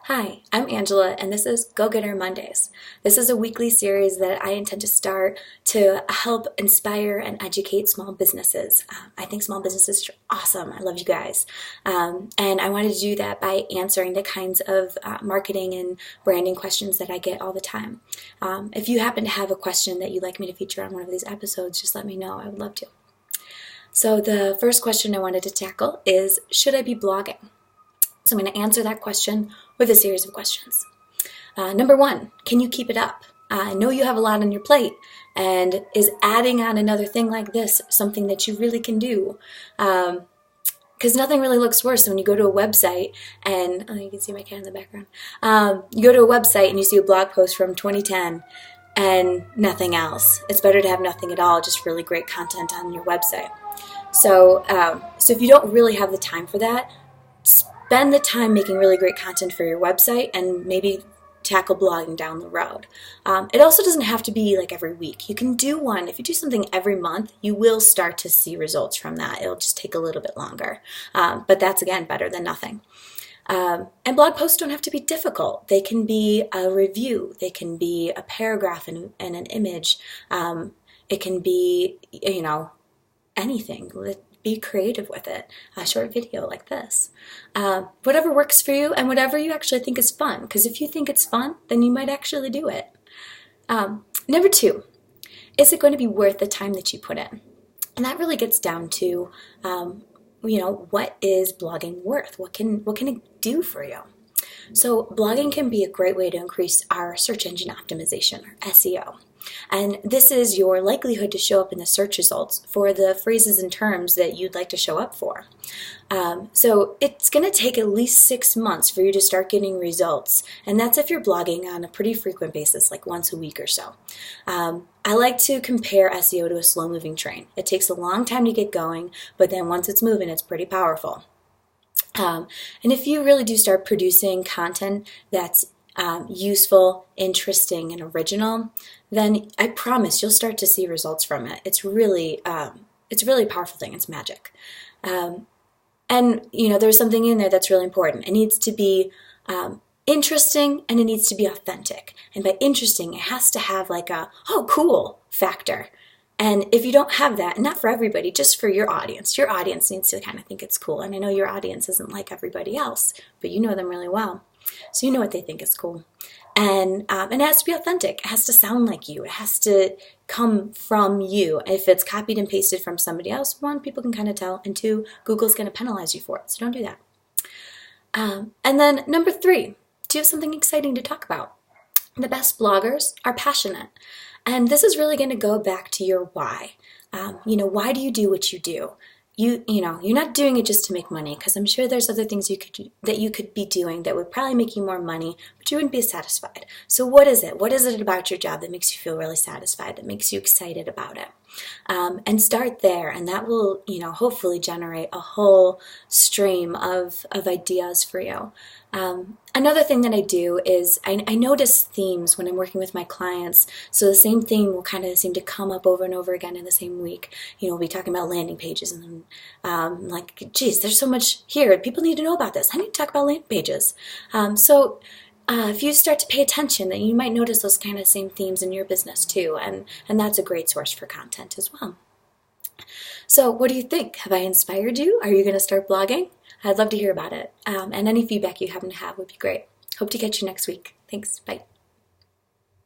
Hi, I'm Angela, and this is Go Getter Mondays. This is a weekly series that I intend to start to help inspire and educate small businesses. I think small businesses are awesome. I love you guys. And I wanted to do that by answering the kinds of marketing and branding questions that I get all the time. If you happen to have a question that you'd like me to feature on one of these episodes, just let me know. I would love to. So the first question I wanted to tackle is, should I be blogging? So I'm going to answer that question with a series of questions. Number one, can you keep it up? I know you have a lot on your plate, and is adding on another thing like this something that you really can do? Because nothing really looks worse than when you go to a website and, oh, you can see my cat in the background. You go to a website and you see a blog post from 2010 and nothing else. It's better to have nothing at all, just really great content on your website. So if you don't really have the time for that, spend the time making really great content for your website and maybe tackle blogging down the road. It also doesn't have to be like every week. You can do one. If you do something every month, you will start to see results from that. It'll just take a little bit longer. But that's, again, better than nothing. And blog posts don't have to be difficult. They can be a review. They can be a paragraph and an image. It can be, anything. Be creative with it. A short video like this. Whatever works for you and whatever you actually think is fun. Because if you think it's fun, then you might actually do it. Number two, is it going to be worth the time that you put in? And that really gets down to, what is blogging worth? What can it do for you? So blogging can be a great way to increase our search engine optimization, or SEO. And this is your likelihood to show up in the search results for the phrases and terms that you'd like to show up for. So it's going to take at least 6 months for you to start getting results. And that's if you're blogging on a pretty frequent basis, like once a week or so. I like to compare SEO to a slow-moving train. It takes a long time to get going, but then once it's moving, it's pretty powerful. And if you really do start producing content that's useful, interesting, and original, then I promise you'll start to see results from it. It's really a powerful thing. It's magic. And there's something in there that's really important. It needs to be interesting, and it needs to be authentic. And by interesting, it has to have like a, oh, cool factor. And if you don't have that, and not for everybody, just for your audience needs to kind of think it's cool. And I know your audience isn't like everybody else, but you know them really well. So you know what they think is cool. And it has to be authentic. It has to sound like you. It has to come from you. If it's copied and pasted from somebody else, one, people can kind of tell, and two, Google's going to penalize you for it. So don't do that. And then number three, do you have something exciting to talk about? The best bloggers are passionate. And this is really going to go back to your why. Why do you do what you do? You're not doing it just to make money, because I'm sure there's other things you could be doing that would probably make you more money, but you wouldn't be satisfied. So what is it? What is it about your job that makes you feel really satisfied, that makes you excited about it? And start there, and that will, hopefully generate a whole stream of ideas for you. Another thing that I do is I notice themes when I'm working with my clients. So the same theme will kind of seem to come up over and over again in the same week. We'll be talking about landing pages, and then geez, there's so much here. People need to know about this. I need to talk about landing pages. If you start to pay attention, then you might notice those kind of same themes in your business too, and that's a great source for content as well. So what do you think? Have I inspired you? Are you going to start blogging? I'd love to hear about it, and any feedback you happen to have would be great. Hope to catch you next week. Thanks. Bye.